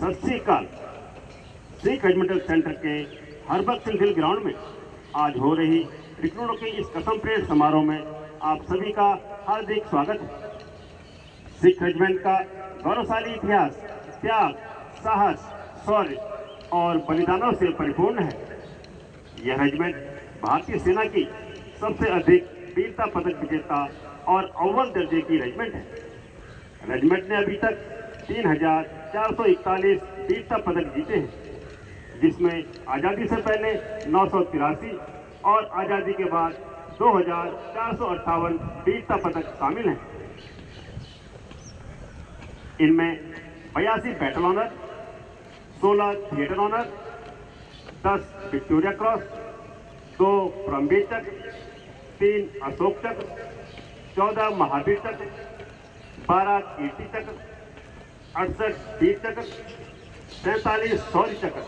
सत श्री अकाल। Sikh regimental centre के हरबख्श सिंह हिल ग्राउंड में आज हो रही रिक्रूटों के इस कसम परेड समारोह में आप सभी का हार्दिक स्वागत है। सिख रेजिमेंट का गौरवशाली इतिहास त्याग, साहस, शौर्य और बलिदानों से परिपूर्ण है। यह रेजिमेंट भारतीय सेना की सबसे अधिक वीरता पदक विजेता और अव्वल दर्जे की रेजिमेंट है। रेजिमेंट ने अभी तक 3,441 वीरता पदक जीते हैं, जिसमें आज़ादी से पहले 983 और आज़ादी के बाद 2,458 वीरता पदक शामिल हैं। इनमें 82 battle honour, 16 theatre honour, 10 Victoria Cross, 2 Paramvir Chakra, 3 Ashok चक्र, 14 महावीर चक्र, 12 कीर्ति चक्र, 68 वीर चक्र, 47 शौर्य चक्र,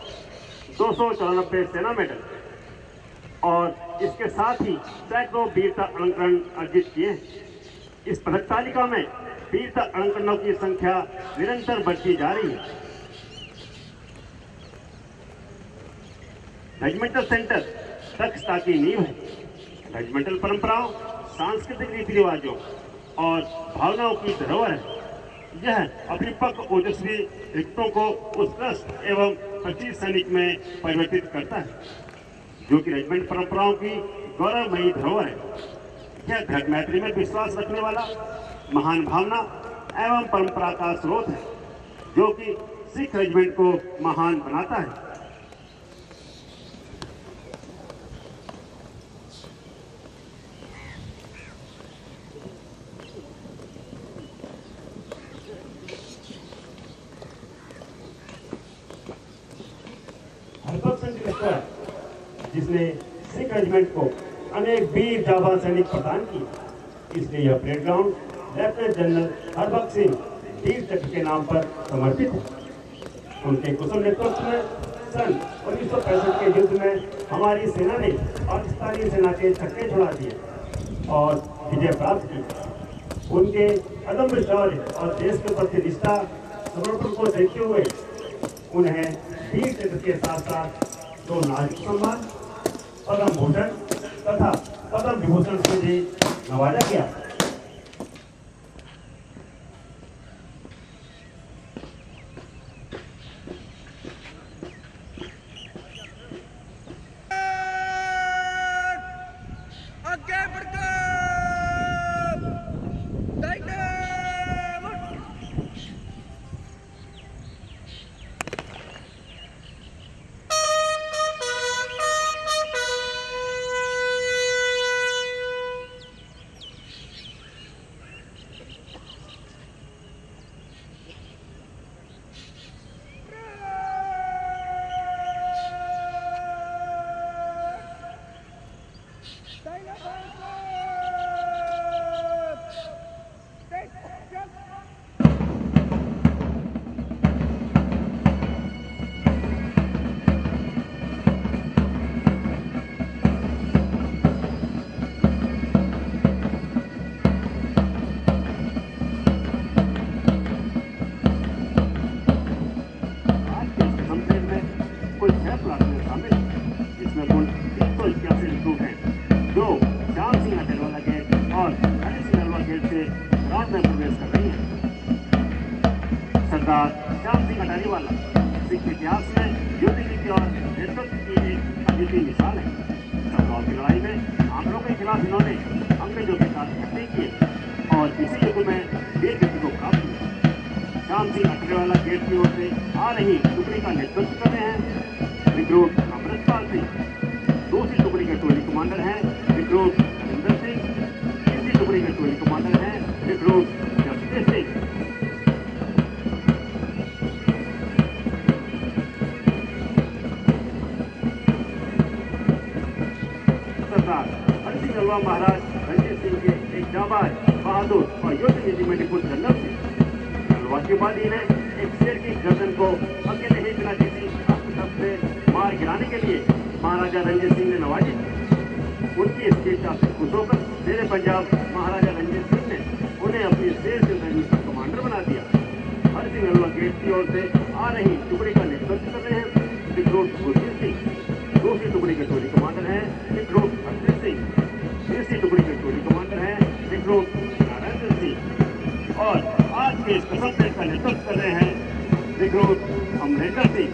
294 सेना मेडल और इसके साथ ही सैकड़ों वीरता अलंकरण अर्जित किए हैं। इस पदक तालिका में वीरता अलंकरणों की संख्या निरंतर बढ़ती जा रही है। रेजिमेंटल सेंटर दक्षता की नींव है। रेजिमेंटल परंपराओं, सांस्कृतिक रीति रिवाजों और भावनाओं की धरोहर है। यह अपनी पक्व ओजस्वी रिक्तों को उत्कृष्ट एवं प्रचीर सैनिक में परिवर्तित करता है, जो कि रेजिमेंट परंपराओं की गौरवमयी धरोहर है। यह घर मैत्री में विश्वास रखने वाला महान भावना एवं परंपरा का स्रोत है, जो कि सिख रेजिमेंट को महान बनाता है। जिसने सिख रेजिमेंट को अनेक वीर जाबाज सैनिक प्रदान किए, इसलिए यह parade ground lieutenant general Harbakhsh Singh Vir Chakra के नाम पर समर्पित है। उनके कुशल नेतृत्व में सन 1965 के युद्ध में हमारी सेना ने पाकिस्तानी सेना के छक्के छुड़ा दिए और विजय प्राप्त की। उनके अदम्य शौर्य और देश के प्रति निष्ठा समर्पण को देखते हुए उन्हें वीर चक्र के साथ साथ 2 नागरिक सम्मान, पद्म भूषण तथा पद्म विभूषण से भी नवाजा गया। सरदार श्याम सिंह अटारीवाला सिख इतिहास में युद्ध नीति और नेतृत्व की एक अद्वितीय मिसाल है। चौराव की लड़ाई में आंकड़ों के खिलाफ इन्होंने अंग्रेजों के साथ फतह किए और इसी युद्ध में वीर गति को प्राप्त किया। श्याम सिंह अटारीवाला गेट की ओर से आ रही टुकड़ी का नेतृत्व कर रहे हैं रिक्रूट अमृतपाल सिंह। दूसरी टुकड़ी के टोली कमांडर हैं रिक्रूट हरिंदर सिंह। तीसरी टुकड़ी के टोली कमांडर हैं रिक्रूट जसप्रीत सिंह। महाराज रणजीत सिंह के एक जाबाज, बहादुर और युद्ध नीति में निपुण जनरल थे। नलवा के बाद इन्हें एक शेर की गर्दन को अकेले ही बिना किसी अस्त्र से मार गिराने के लिए महाराजा रणजीत सिंह ने नवाजी। उनकी इस वीरता से खुश होकर शेर पंजाब महाराजा रणजीत सिंह ने उन्हें अपनी शेर की कमांडर बना दिया। हर सिंह नलवा गेट की ओर से आ रही टुकड़ी का नेतृत्व कर रहे हैं रिक्रूट गुरजीत सिंह। दूसरी टुकड़ी के टोली कमांडर हैं रिक्रूट हरप्रीत सिंह। तीसरी टुकड़ी के टोली कमांडर हैं रिक्रूट नारायण सिंह। और आज के इस कसम पेट का नेतृत्व कर रहे हैं रिक्रूट अमरिंदर सिंह।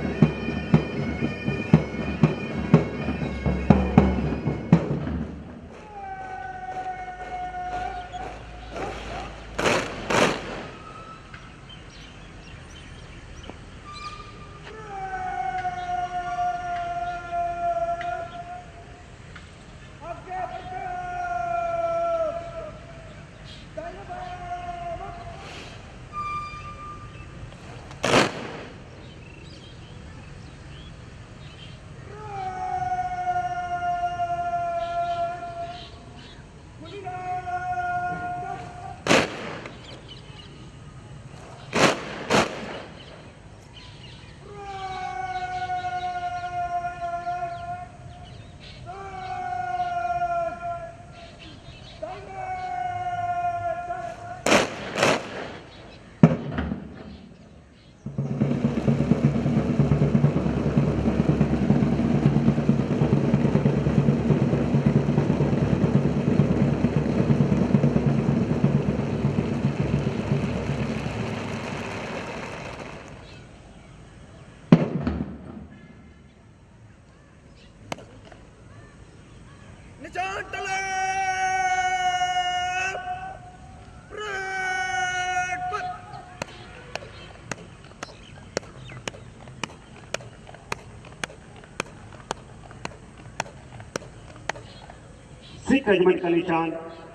सिख रेजिमेंट का निशान,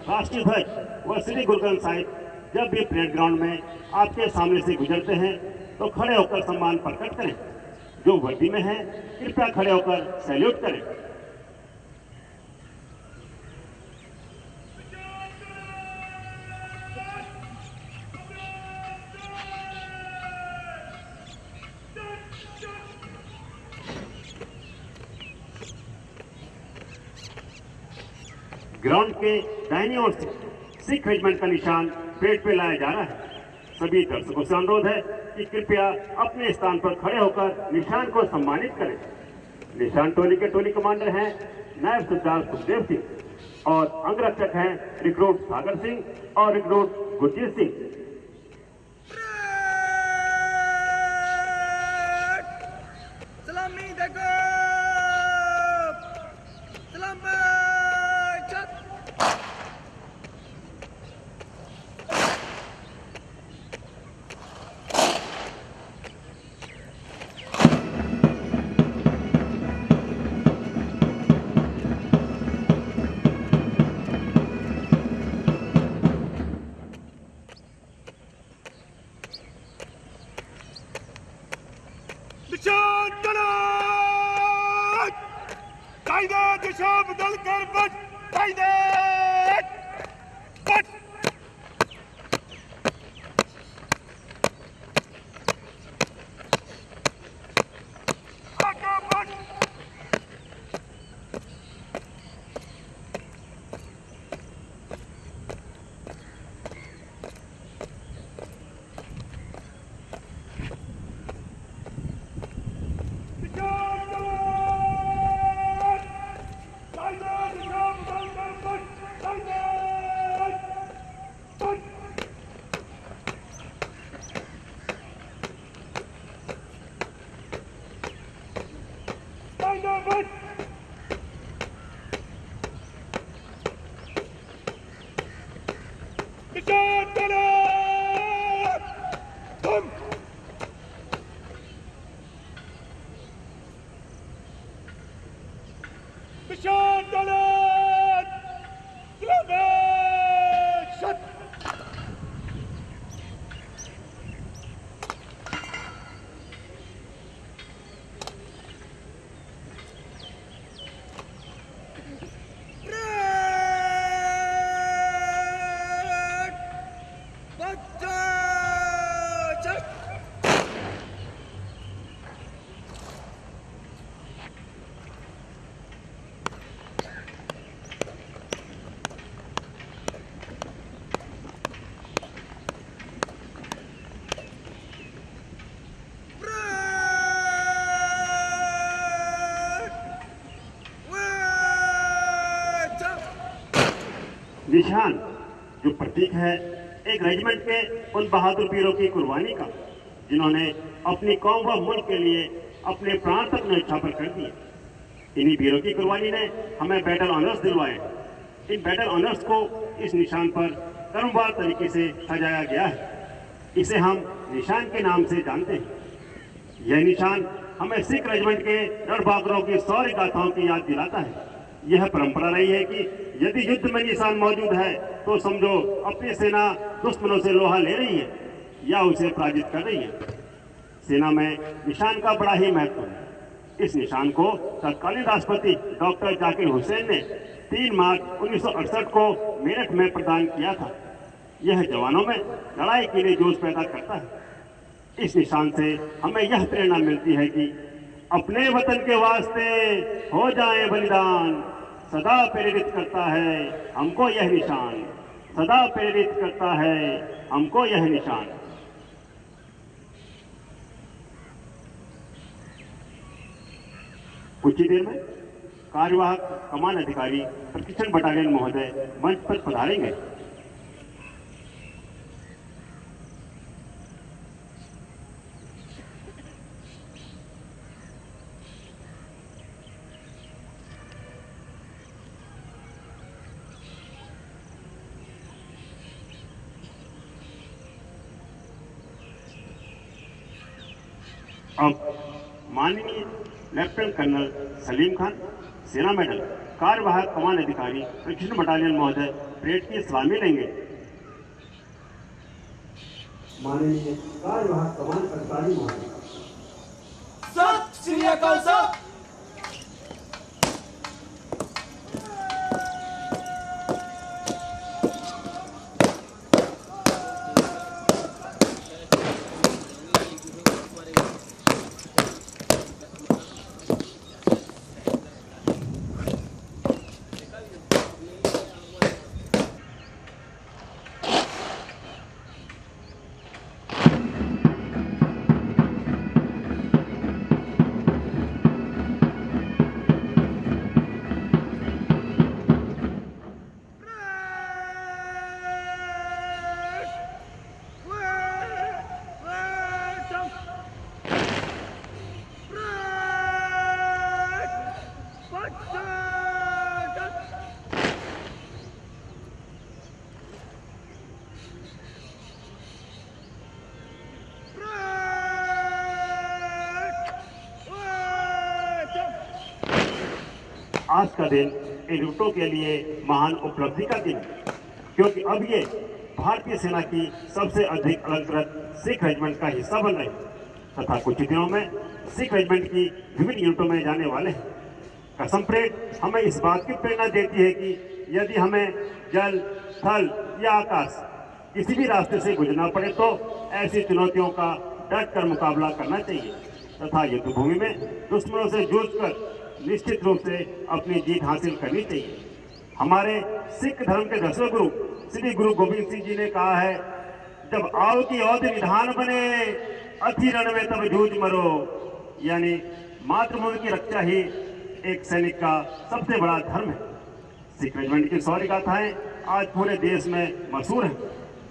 राष्ट्रीय ध्वज व श्री गुरु ग्रंथ साहिब जब भी परेड ग्राउंड में आपके सामने से गुजरते हैं तो खड़े होकर सम्मान प्रकट करें। जो वर्दी में है कृपया खड़े होकर सैल्यूट करें। ग्राउंड के दाहिनी ओर से सिख रेजिमेंट का निशान पेट पे लाया जा रहा है। सभी दर्शकों से अनुरोध है कि कृपया अपने स्थान पर खड़े होकर निशान को सम्मानित करें। निशान टोली के टोली कमांडर हैं नायब सरदार सुखदेव सिंह और अंगरक्षक हैं रिक्रूट सागर सिंह और रिक्रूट गुरजीत सिंह। सलामी देखो, सलाम। निशान तलाश कायदा दिशा बदल कर बच कायदा बच आगे बच निशान जो प्रतीक है एक रेजिमेंट के उन बहादुर वीरों की कुर्बानी का, जिन्होंने अपनी कौम व मुल्क के लिए अपने प्राण तक न्यौछावर कर दिए। इन्हीं वीरों की कुर्बानी ने हमें बैटल ऑनर्स दिलवाए। इन बैटल ऑनर्स को इस निशान पर क्रमवार तरीके से सजाया गया है। इसे हम निशान के नाम से जानते हैं। यह निशान हमें सिख रेजिमेंट के रणबांकुरों की शौर्य गाथाओं की याद दिलाता है। यह परंपरा रही है कि यदि युद्ध में निशान मौजूद है तो समझो अपनी सेना दुश्मनों से लोहा ले रही है या उसे पराजित कर रही है। सेना में निशान का बड़ा ही महत्व है। इस निशान को तत्कालीन राष्ट्रपति डॉक्टर जाकिर हुसैन ने 3 मार्च 1968 को मेरठ में प्रदान किया था। यह जवानों में लड़ाई के लिए जोश पैदा करता है। इस निशान से हमें यह प्रेरणा मिलती है कि अपने वतन के वास्ते हो जाए बलिदान, सदा प्रेरित करता है हमको यह निशान, सदा प्रेरित करता है हमको यह निशान। कुछ ही देर में कार्यवाहक कमान अधिकारी प्रशिक्षण बटालियन महोदय मंच पर पधारेंगे। अब माननीय लेफ्टिनेंट कर्नल सलीम खान, सेना मेडल, कार्यवाहक कमान अधिकारी प्रशिक्षण बटालियन महोदय परेड की सलामी लेंगे। माननीय कार्यवाहक कमान अधिकारी महोदय। सत श्री अकाल साहब। आज का दिन इन यूनिटों के लिए महान उपलब्धि का दिन, क्योंकि अब ये भारतीय सेना की सबसे अधिक अलंकृत सिख रेजिमेंट का हिस्सा बन रहे हैं तथा कुछ ही दिनों में सिख रेजिमेंट की विभिन्न यूनिटों में जाने वाले हैं। कसम परेड हमें इस बात की प्रेरणा देती है कि यदि हमें जल, थल या आकाश किसी भी रास्ते से गुजरना पड़े तो ऐसी चुनौतियों का डट कर मुकाबला करना चाहिए तथा युद्ध भूमि में दुश्मनों से जूझकर निश्चित रूप से अपनी जीत हासिल करनी चाहिए। हमारे सिख धर्म के 10वें गुरु श्री गुरु गोविंद सिंह जी ने कहा है, जब आओ की औध निधान बने अथी रण में तब जूझ मरो। यानी मातृभूमि की रक्षा ही एक सैनिक का सबसे बड़ा धर्म है। सिख रेजिमेंट की शौर्य गाथाएं आज पूरे देश में मशहूर हैं।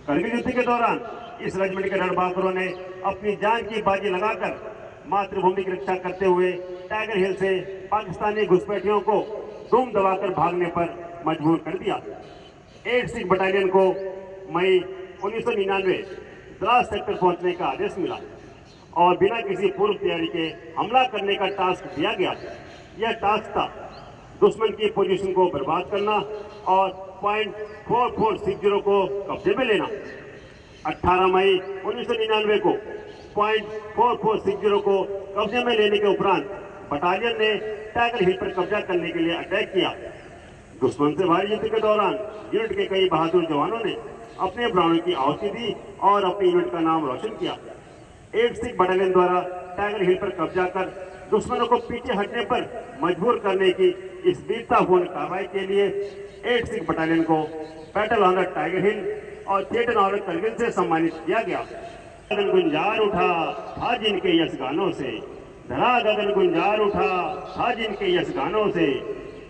करगिल युद्ध के दौरान इस रेजिमेंट के रणबांकुरों ने अपनी जान की बाजी लगाकर मातृभूमि की रक्षा करते हुए टाइगर हिल से पाकिस्तानी घुसपैठियों को दुम दबाकर भागने पर मजबूर कर दिया। 8 सिख बटालियन को मई 1999 द्रास सेक्टर पहुंचने का आदेश मिला और बिना किसी पूर्व तैयारी के हमला करने का टास्क दिया गया। यह टास्क था दुश्मन की पोजीशन को बर्बाद करना और .4460 को कब्जे में लेना। 18 मई 1999 को .4460 को कब्जे में लेने के उपरांत बटालियन ने टाइगर हिल पर कब्जा करने के लिए अटैक किया। दुश्मन से भारी युद्ध के दौरान यूनिट के कई बहादुर जवानों ने अपने प्राणों की आहुति दी और अपनी यूनिट का नाम रोशन किया। 8 सिख बटालियन द्वारा टाइगर हिल पर कब्जा कर दुश्मनों को पीछे हटने पर मजबूर करने की इस वीरतापूर्ण कार्रवाई के लिए 8 सिख बटालियन को बैटल ऑनर टाइगर हिल और थिएटर ऑनर करगिल से सम्मानित किया गया। गगन गुंजार उठा था जिनके यश गानों से, धरा गगन गुंजार उठा था जिनके यश गानों से,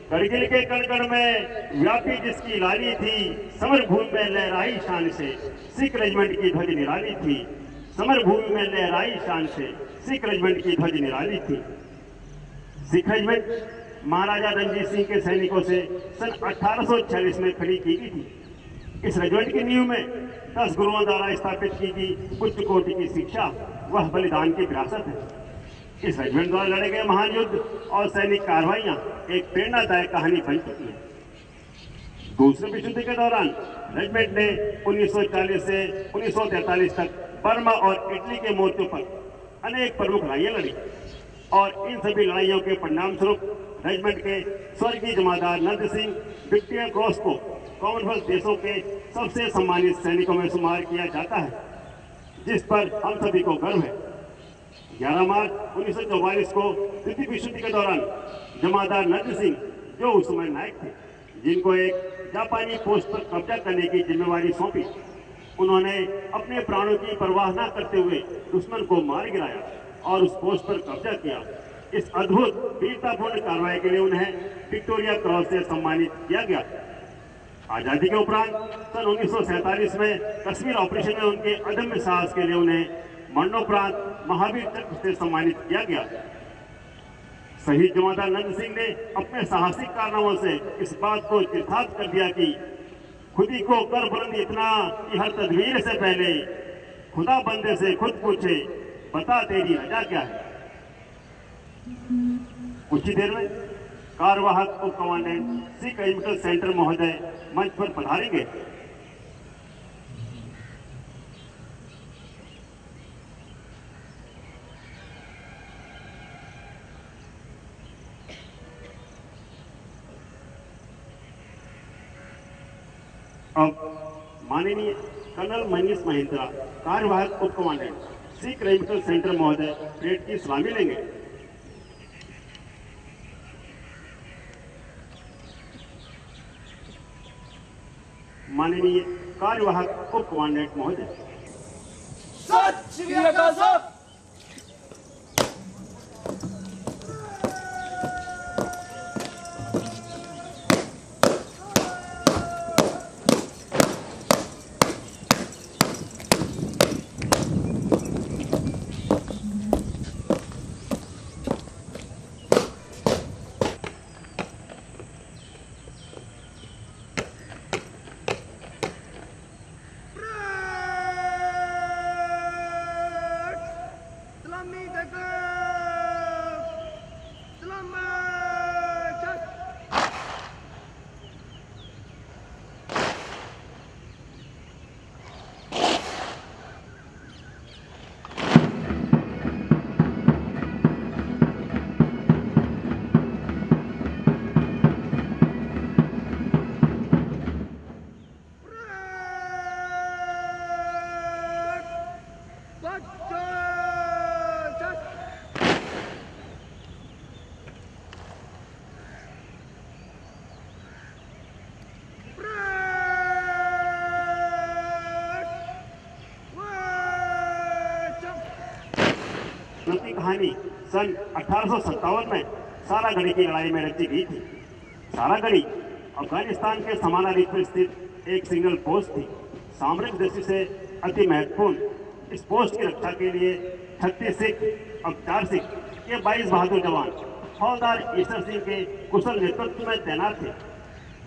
करगिल के कण में व्यापी जिसकी लाली थी, समर भूमि में लहराई शान से सिख रेजिमेंट की ध्वज निराली थी। समर भूमि में लहराई शान से सिख रेजिमेंट की ध्वज निराली थी। सिख रेजिमेंट महाराजा रणजीत सिंह के सैनिकों से सन 1846 में खड़ी की गई थी। इस रेजिमेंट की नींव में 10 गुरुओं द्वारा स्थापित की गई उच्च कोटि की शिक्षा वह बलिदान की विरासत है। इस रेजिमेंट द्वारा लड़े गए महान युद्ध और सैनिक कार्रवाइयां एक प्रेरणादायक कहानी बन चुकी है। दूसरे विश्व युद्ध के दौरान रेजिमेंट ने 1940 से 1943 तक बर्मा और इटली के मोर्चों पर अनेक प्रमुख लड़ाइयां लड़ी और इन सभी लड़ाइयों के परिणाम स्वरूप रेजिमेंट के स्वर्गीय जमादार नंद सिंह विक्टोरिया क्रॉस को कॉमनवेल्थ देशों के सबसे सम्मानित सैनिकों में शुमार किया जाता है, जिस पर हम सभी को गर्व है। 11 मार्च 1944 को द्वितीय विश्व युद्ध के दौरान जमादार नंद सिंह, जो उस समय नायक थे, जिनको एक जापानी पोस्ट पर कब्जा करने की जिम्मेवारी सौंपी, उन्होंने अपने प्राणों की परवाह न करते हुए दुश्मन को मार गिराया और उस पोस्ट पर कब्जा किया। इस अद्भुत वीरतापूर्ण कार्रवाई के लिए उन्हें विक्टोरिया क्रॉस से सम्मानित किया गया। आजादी के उपरांत सन 1947 में कश्मीर ऑपरेशन में उनके अदम्य साहस के लिए उन्हें मरणोपरांत महावीर चक्र से सम्मानित किया गया। शहीद जमादार नंद सिंह ने अपने साहसिक कारनामों से इस बात को चिरस्थापित कर दिया कि खुदी को कर बुलंद इतना कि हर तदबीर से पहले खुदा बंदे से खुद पूछे, बता तेरी रजा क्या है। कुछ ही देर में कार्यवाहक उप कमांडेंट सिख रेजिमेंटल सेंटर महोदय मंच पर पधारेंगे। अब माननीय कर्नल मनीष महिंद्रा, कार्यवाहक उप कमांडेंट सिख रेजिमेंटल सेंटर महोदय, परेड की सलामी लेंगे। माननीय कार्यवाहक उप कमांडेंट महोदय। सत श्री अकाल साहब। की कहानी सन 1857 में सारागढ़ी की लड़ाई में रची गई थी। सारागढ़ी अफगानिस्तान के समानांतर पर स्थित एक सिंगल पोस्ट थी, सामरिक दृष्टि से अति महत्वपूर्ण। इस पोस्ट की रक्षा के लिए 36 सिख और 4 सिख के 22 बहादुर जवान हौलदार ईश्वर सिंह के कुशल नेतृत्व में तैनात थे।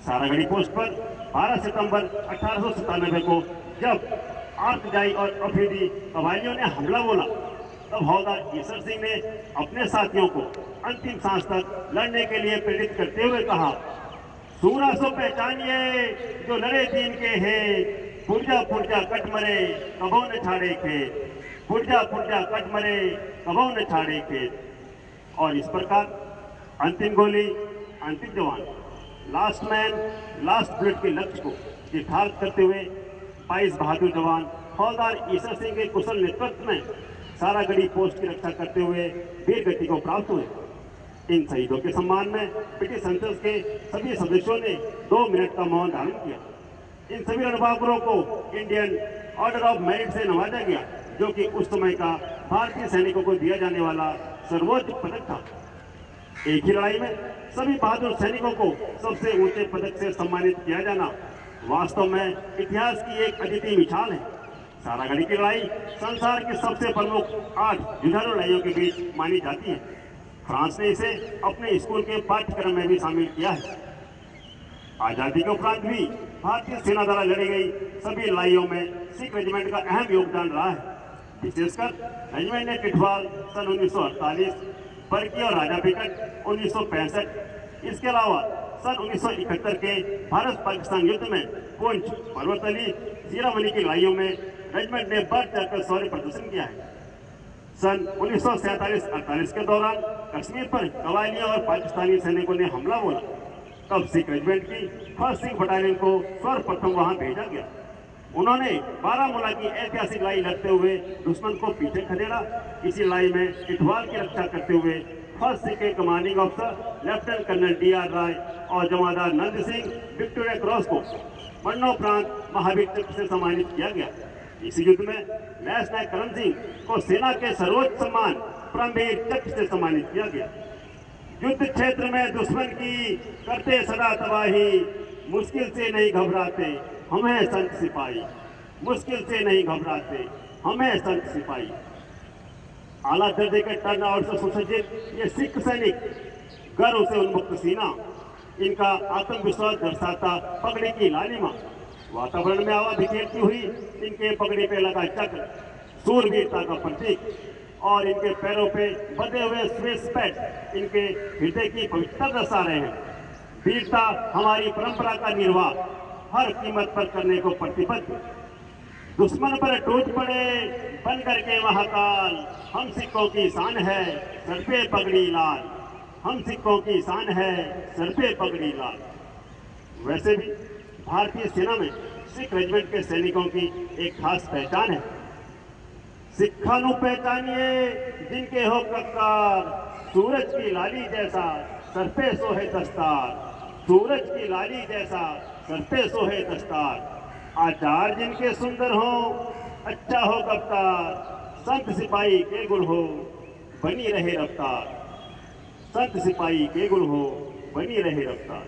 सारागढ़ी पोस्ट पर 12 सितंबर 1897 को जब आर्कजाई और अफरीदी कबायलियों ने हमला बोला, तब हौलदार ईश्वर सिंह ने अपने साथियों को अंतिम सांस तक लड़ने के लिए प्रेरित करते हुए कहा, सूरा सो पहचानिए जो लड़े दीन के है, पुरजा पुरजा कट मरे कबो न छाड़े खेत, पुरजा पुरजा कट मरे कबो न छाड़े खेत। और इस प्रकार अंतिम गोली अंतिम जवान, लास्ट मैन लास्ट बुलेट के लक्ष्य को यथार्थ करते हुए 22 बहादुर जवान हौलदार ईश्वर सिंह के कुशल नेतृत्व में सारागढ़ी पोस्ट की रक्षा करते हुए वीर गति को प्राप्त हुए। इन शहीदों के सम्मान में ब्रिटिश संसद के सभी सदस्यों ने 2 मिनट का मौन धारण किया। इन सभी रणबांकुरों को इंडियन ऑर्डर ऑफ मेरिट से नवाजा गया, जो कि उस समय का भारतीय सैनिकों को दिया जाने वाला सर्वोच्च पदक था। एक ही लड़ाई में सभी बहादुर सैनिकों को सबसे ऊंचे पदक से सम्मानित किया जाना वास्तव में इतिहास की एक अद्वितीय मिसाल है। सारागढ़ी की लड़ाई संसार की सबसे प्रमुख 8 जुझारू लड़ाइयों के बीच मानी जाती है। फ्रांस ने इसे अपने स्कूल के पाठ्यक्रम में भी शामिल किया है। आजादी के उपरांत भी भारतीय सेना द्वारा लड़ी गई सभी लड़ाइयों में सिख रेजिमेंट का अहम योगदान रहा है। विशेषकर रेजिमेंट ने टिटवाल सन 1948, बरकी और राजा पिकट 1965, इसके अलावा सन 1971 के भारत पाकिस्तान युद्ध में पुंछ, पर्वतली, जीरावली की लड़ाइयों में रेजिमेंट ने बढ़ चढ़कर शौर्य प्रदर्शन किया है। सन 1947-48 के दौरान कश्मीर पर कबायलियों और पाकिस्तानी सैनिकों ने हमला बोला, तब सिख रेजिमेंट की 1st सिख बटालियन को सर्वप्रथम वहां भेजा गया। उन्होंने बारामूला की ऐतिहासिक लड़ाई लड़ते हुए दुश्मन को पीछे खदेड़ा। इसी लड़ाई में टिटवाल की रक्षा करते हुए 1st सिख के commanding officer lieutenant colonel D.R. Rai और जमादार नंद सिंह विक्टोरिया क्रॉस को मरणोपरांत महावीर चक्र से सम्मानित किया गया। इसी युद्ध में लैंस नायक करम सिंह को सेना के सर्वोच्च सम्मान परमवीर चक्र से सम्मानित किया गया। युद्ध क्षेत्र में दुश्मन की करते सदा तबाही, मुश्किल से नहीं घबराते हमें संत सिपाही, मुश्किल से नहीं घबराते हमें संत सिपाही। आला दर्जे के टर्न आउट से सुसज्जित ये सिख सैनिक गर्व से उन्मुक्त सीना, इनका आत्मविश्वास दर्शाता पगड़ी की लालिमा, वातावरण में हवा बिखेरती हुई इनके पगड़ी पे लगा चक्र सूरवीरता का प्रतीक और इनके पैरों पे बंधे हुए स्विस पैड इनके हृदय की पवित्रता दर्शा रहे हैं। वीरता हमारी परंपरा का निर्वाह हर कीमत पर करने को प्रतिबद्ध। दुश्मन पर टूट पड़े बन करके महाकाल, हम सिखों की शान है सर पे पगड़ी लाल, हम सिखों की शान है सर पे पगड़ी लाल। वैसे भी भारतीय सेना में सिख रेजिमेंट के सैनिकों की एक खास पहचान है। सिखा नू पहचानिए जिनके हो कक्कार, सूरज की लाली जैसा सर पे सोहे दस्तार, सूरज की लाली जैसा सर पे सोहे दस्तार। आचार जिनके सुंदर हो अच्छा हो कप्तार, संत सिपाही के गुण हो बनी रहे रफ्तार, संत सिपाही के गुण हो बनी रहे रफ्तार।